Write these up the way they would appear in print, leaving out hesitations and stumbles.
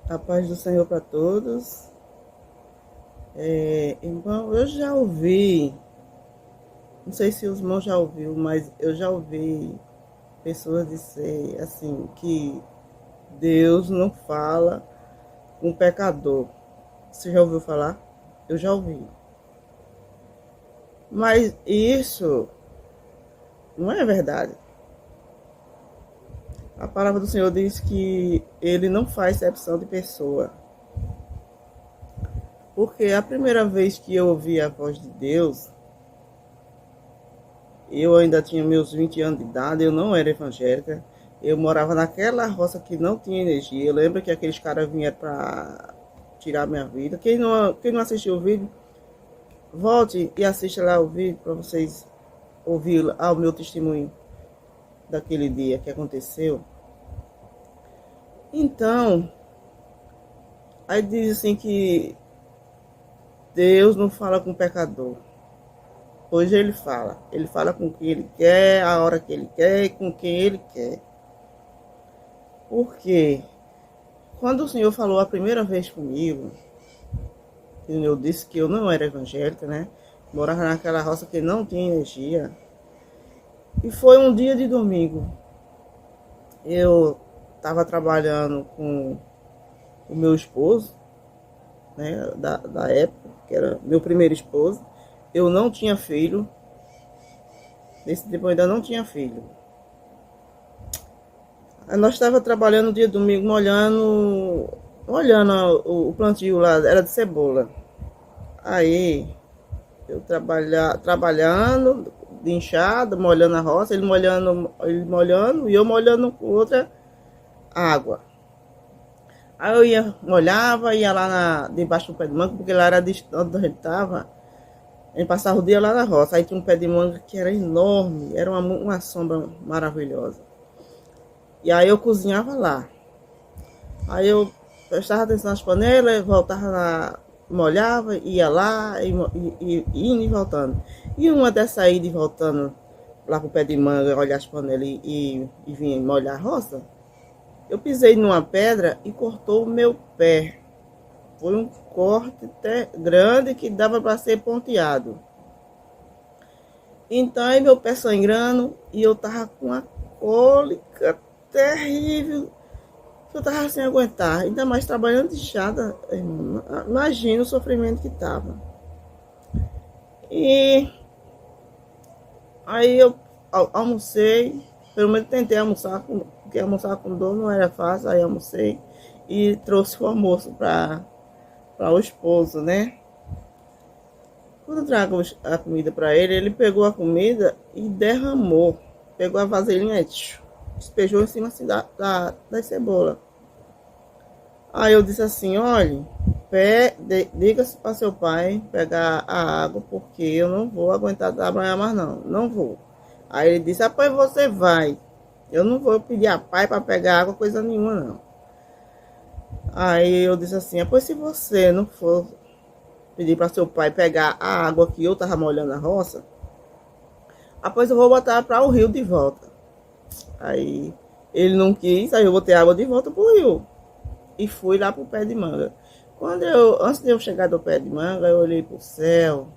A paz do Senhor para todos. Irmão, eu já ouvi, não sei se os irmãos já ouviu, mas eu já ouvi pessoas dizer assim que Deus não fala com o pecador. Você já ouviu falar? Eu já ouvi. Mas isso não é verdade. A palavra do Senhor diz que ele não faz exceção de pessoa. Porque a primeira vez que eu ouvi a voz de Deus, eu ainda tinha meus 20 anos de idade, eu não era evangélica, eu morava naquela roça que não tinha energia. Eu lembro que aqueles caras vieram para tirar minha vida. Quem não assistiu o vídeo, volte e assista lá o vídeo para vocês ouvirem o meu testemunho daquele dia que aconteceu. Então, aí diz assim que Deus não fala com o pecador. Hoje ele fala com quem ele quer, a hora que ele quer e com quem ele quer. Porque quando o Senhor falou a primeira vez comigo, eu disse que eu não era evangélica, né? Morava naquela roça que não tinha energia. E foi um dia de domingo. Eu estava trabalhando com o meu esposo, né? Da época, que era meu primeiro esposo. Eu não tinha filho. Nesse tempo eu ainda não tinha filho. Nós estávamos trabalhando no dia de domingo, molhando o plantio lá, era de cebola. Aí, eu trabalhando, de enxada, molhando a roça, ele molhando e eu molhando com outra água. Aí eu ia lá debaixo do pé de manga, porque lá era distante onde a gente estava. A gente passava o dia lá na roça. Aí tinha um pé de manga que era enorme, era uma sombra maravilhosa. E aí eu cozinhava lá. Aí eu prestava atenção nas panelas, voltava lá, molhava, ia lá, indo e voltando. E uma dessa ida e voltando lá pro pé de manga, olhar as panelas e vinha molhar a roça, eu pisei numa pedra e cortou o meu pé. Foi um corte até grande que dava para ser ponteado. Então aí meu pé sangrando e eu tava com uma cólica terrível. Eu tava sem aguentar, ainda mais trabalhando de enxada, imagina o sofrimento que tava. E aí eu almocei, pelo menos tentei almoçar, porque almoçar com dor não era fácil, aí almocei e trouxe o almoço para o esposo, né? Quando eu trago a comida para ele, ele pegou a comida e derramou, pegou a vasilhinha e despejou em cima assim, da cebola. Aí eu disse assim, olha, diga-se para seu pai pegar a água, porque eu não vou aguentar trabalhar mais não vou. Aí ele disse, rapaz, você vai. Eu não vou pedir a pai para pegar água, coisa nenhuma não. Aí eu disse assim, pois se você não for pedir para seu pai pegar a água que eu tava molhando a roça, após eu vou botar para o rio de volta. Aí ele não quis, aí eu botei água de volta pro rio. E fui lá pro pé de manga. Antes de eu chegar do pé de manga, eu olhei pro céu,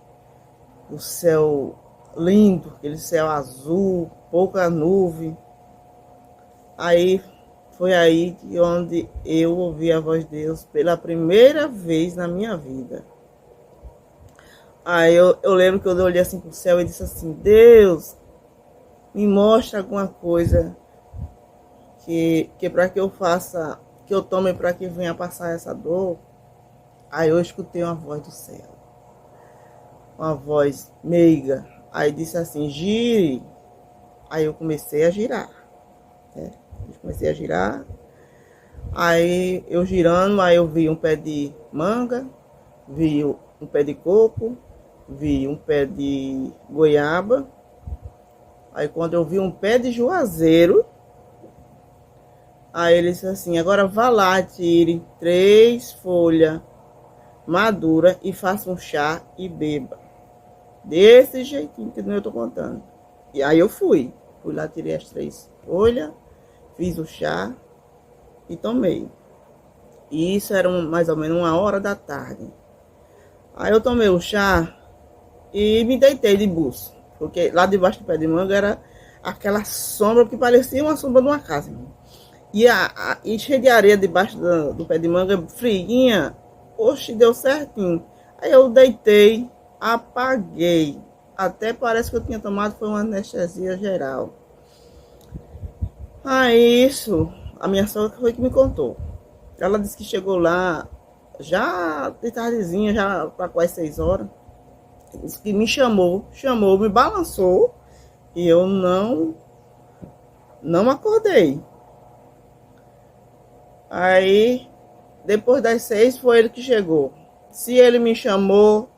o céu lindo, aquele céu azul, pouca nuvem. Aí foi aí onde eu ouvi a voz de Deus pela primeira vez na minha vida. Aí eu lembro que eu olhei assim pro céu e disse assim, Deus, me mostra alguma coisa que para que eu faça, que eu tome para que venha passar essa dor. Aí eu escutei uma voz do céu, uma voz meiga. Aí disse assim, gire. Aí eu comecei a girar, né? Eu comecei a girar. Aí eu girando, aí eu vi um pé de manga, vi um pé de coco, vi um pé de goiaba. Aí quando eu vi um pé de juazeiro, aí ele disse assim, agora vá lá, tire 3 folhas maduras e faça um chá e beba. Desse jeitinho que eu tô contando. E aí eu fui lá, tirei as 3 folhas, fiz o chá e tomei. E isso era mais ou menos 1 hora da tarde. Aí eu tomei o chá e me deitei de buço. Porque lá debaixo do pé de manga era aquela sombra que parecia uma sombra de uma casa. E cheio de areia debaixo do pé de manga, friguinha. Oxe, deu certinho. Aí eu deitei, apaguei. Até parece que eu tinha tomado foi uma anestesia geral. Aí isso, a minha sogra foi que me contou. Ela disse que chegou lá já de tardezinha, já para quase 6 horas. Disse que me chamou, me balançou e eu não acordei. Aí, depois das 6, foi ele que chegou. Se ele me chamou,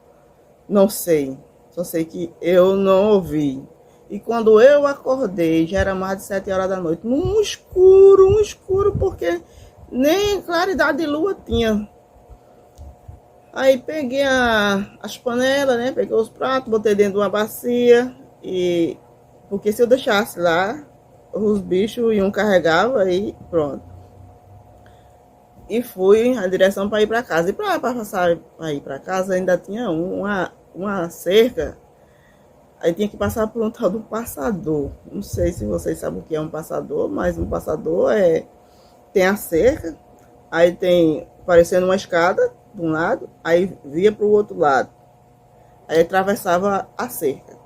não sei. Só sei que eu não ouvi. E quando eu acordei, já era mais de 7 horas da noite. Um escuro, porque nem claridade de lua tinha. Aí peguei as panelas, né? Peguei os pratos, botei dentro de uma bacia. Porque se eu deixasse lá, os bichos iam carregar e pronto. E fui a direção para ir para casa. E para passar para ir para casa ainda tinha uma cerca. Aí tinha que passar por um tal do passador. Não sei se vocês sabem o que é um passador, mas um passador tem a cerca, aí tem parecendo uma escada de um lado, aí via para o outro lado. Aí atravessava a cerca.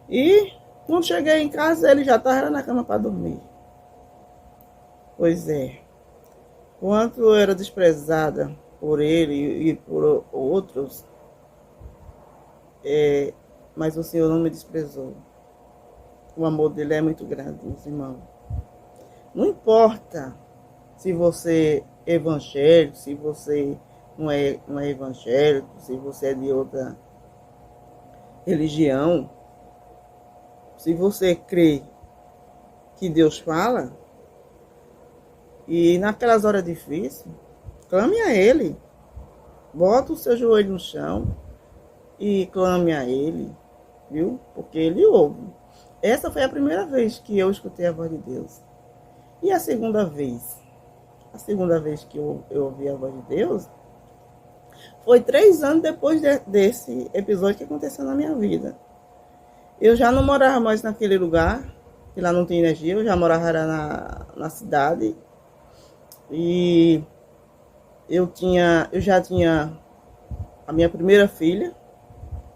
E quando cheguei em casa, ele já estava na cama para dormir. Pois é. Quanto eu era desprezada por ele e por outros, mas o Senhor não me desprezou. O amor dele é muito grande, meus irmãos. Não importa se você é evangélico, se você não é evangélico, se você é de outra religião. Se você crê que Deus fala, e naquelas horas difíceis, clame a Ele. Bota o seu joelho no chão e clame a Ele, viu? Porque Ele ouve. Essa foi a primeira vez que eu escutei a voz de Deus. E a segunda vez? A segunda vez que eu ouvi a voz de Deus foi 3 anos depois desse episódio que aconteceu na minha vida. Eu já não morava mais naquele lugar, que lá não tinha energia, eu já morava na cidade. E eu já tinha a minha primeira filha.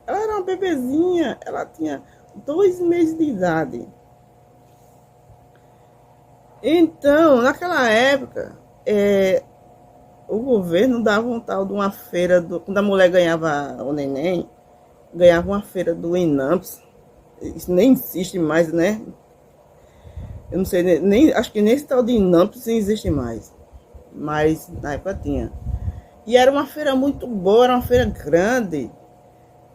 Ela era uma bebezinha, ela tinha 2 meses de idade. Então, naquela época, o governo dava um tal de uma feira, quando a mulher ganhava o neném, ganhava uma feira do INAMPS. Isso nem existe mais, né? Eu não sei, acho que nesse tal de INAMPS não existe mais. Mas na época tinha. E era uma feira muito boa, era uma feira grande.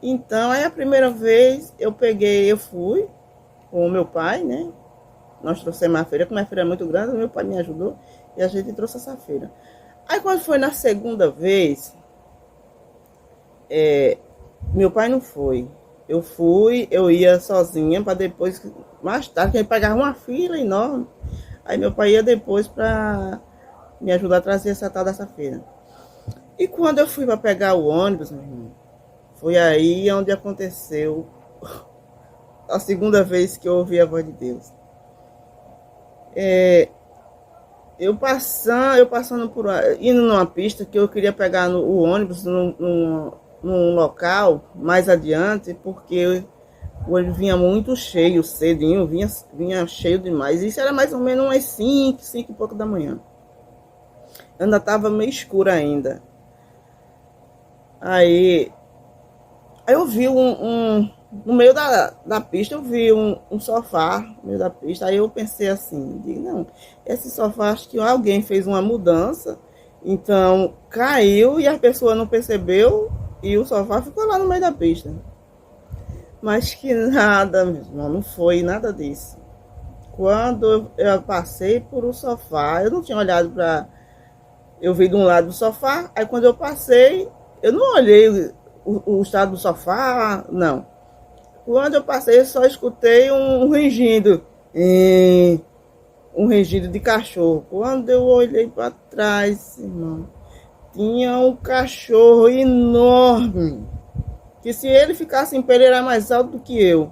Então, aí a primeira vez eu fui com o meu pai, né? Nós trouxemos a feira, como a feira é muito grande, meu pai me ajudou e a gente trouxe essa feira. Aí quando foi na segunda vez, meu pai não foi. Eu ia sozinha para depois, mais tarde, que ele pagava uma fila enorme. Aí meu pai ia depois para me ajudar a trazer essa tal dessa feira. E quando eu fui para pegar o ônibus, meu irmão, foi aí onde aconteceu a segunda vez que eu ouvi a voz de Deus. Eu passando indo numa pista que eu queria pegar o ônibus num local mais adiante, porque o ônibus vinha muito cheio, cedinho, vinha cheio demais. Isso era mais ou menos umas 5 e pouco da manhã. Ainda estava meio escuro ainda. Aí eu vi no meio da pista, eu vi um sofá no meio da pista. Aí eu pensei assim, digo, não, esse sofá, acho que alguém fez uma mudança, então caiu e a pessoa não percebeu e o sofá ficou lá no meio da pista. Mas que nada, meu irmão, não foi nada disso. Quando eu passei por o sofá, eu não tinha olhado para... Eu vi de um lado do sofá, aí quando eu passei, eu não olhei o estado do sofá, não. Quando eu passei, eu só escutei um rugindo. um regido de cachorro. Quando eu olhei para trás, irmão, tinha um cachorro enorme, que se ele ficasse em pé, ele era mais alto do que eu.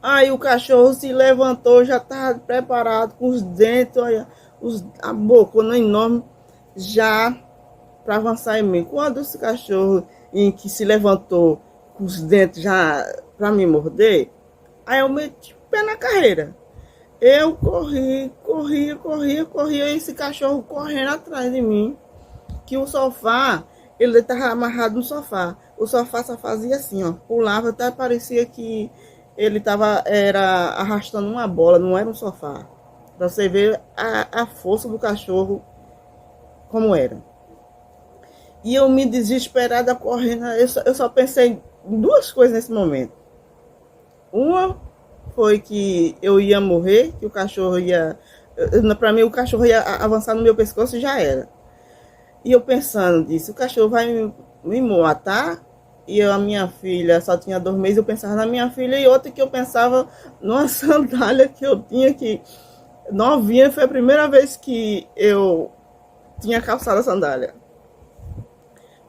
Aí o cachorro se levantou, já estava preparado, com os dentes, olha, a boca enorme, já para avançar em mim. Quando esse cachorro em que se levantou com os dentes já para me morder, aí eu meti o pé na carreira. Eu corria, e esse cachorro correndo atrás de mim, que o sofá, ele estava amarrado no sofá. O sofá só fazia assim, ó, pulava, até parecia que ele estava arrastando uma bola, não era um sofá. Para você ver a força do cachorro como era. E eu me desesperada correndo, eu só pensei em duas coisas nesse momento. Uma foi que eu ia morrer, que o cachorro ia... Para mim, o cachorro ia avançar no meu pescoço e já era. E eu pensando disso, o cachorro vai me matar. E a minha filha só tinha 2 meses, eu pensava na minha filha. E outra que eu pensava numa sandália que eu tinha, que novinha, foi a primeira vez que eu tinha calçado a sandália.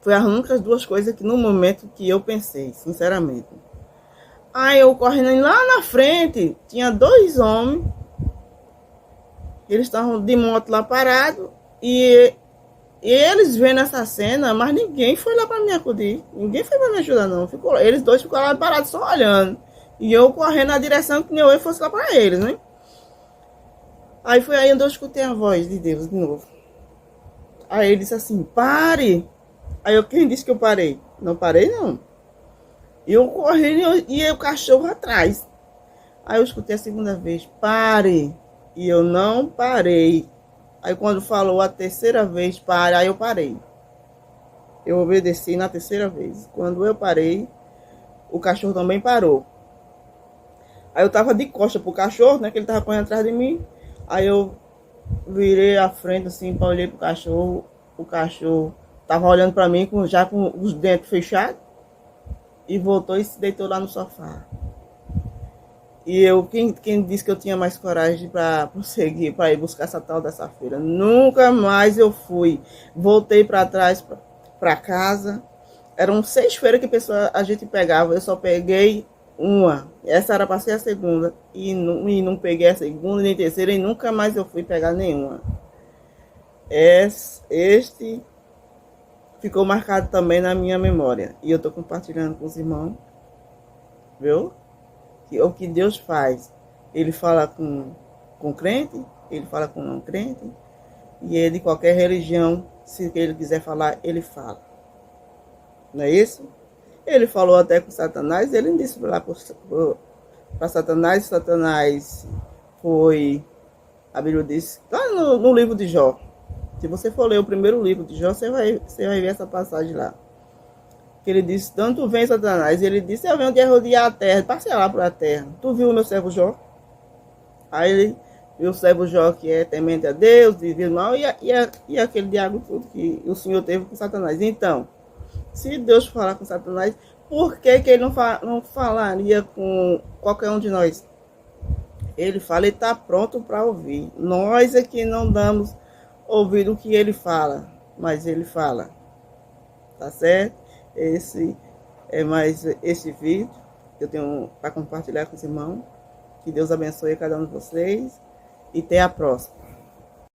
Foi as únicas 2 coisas que no momento que eu pensei, sinceramente. Aí eu correndo lá na frente, tinha 2 homens, eles estavam de moto lá parados, e eles vendo essa cena, mas ninguém foi lá para me acudir, ninguém foi para me ajudar não, eles 2 ficaram lá parados só olhando, e eu correndo na direção que nem eu fosse lá para eles, né? Aí foi aí onde eu escutei a voz de Deus de novo. Aí ele disse assim, pare! Aí quem disse que eu parei? Não parei não. Eu correndo e o cachorro atrás. Aí eu escutei a segunda vez, pare. E eu não parei. Aí quando falou a terceira vez, pare, aí eu parei. Eu obedeci na terceira vez. Quando eu parei, o cachorro também parou. Aí eu tava de costa pro cachorro, né, que ele tava correndo atrás de mim. Aí eu virei a frente assim, olhei pro cachorro. O cachorro tava olhando pra mim já com os dentes fechados. E voltou e se deitou lá no sofá. E eu, quem disse que eu tinha mais coragem para prosseguir, para ir buscar essa tal dessa feira? Nunca mais eu fui. Voltei para trás, para casa. Eram 6 feiras que a gente pegava. Eu só peguei uma. Essa era para ser a segunda. E não peguei a segunda nem a terceira. E nunca mais eu fui pegar nenhuma. Este ficou marcado também na minha memória. E eu estou compartilhando com os irmãos. Viu? O que Deus faz. Ele fala com crente, ele fala com não crente. E ele, de qualquer religião, se ele quiser falar, ele fala. Não é isso? Ele falou até com Satanás. Ele disse lá para Satanás. Satanás foi... A Bíblia diz... Lá no livro de Jó. Se você for ler o primeiro livro de Jó, você vai ver essa passagem lá. Que ele disse, tanto vem Satanás, ele disse, eu venho de rodear a terra, passei lá para a terra. Tu viu o meu servo Jó? Aí ele viu o servo Jó, que é temente a Deus, vive mal, e aquele diabo tudo que o Senhor teve com Satanás. Então, se Deus falar com Satanás, por que ele não falaria com qualquer um de nós? Ele fala e está pronto para ouvir. Nós é que não damos ouvir o que ele fala, mas ele fala. Tá certo? Esse é mais este vídeo que eu tenho para compartilhar com os irmãos. Que Deus abençoe cada um de vocês e até a próxima.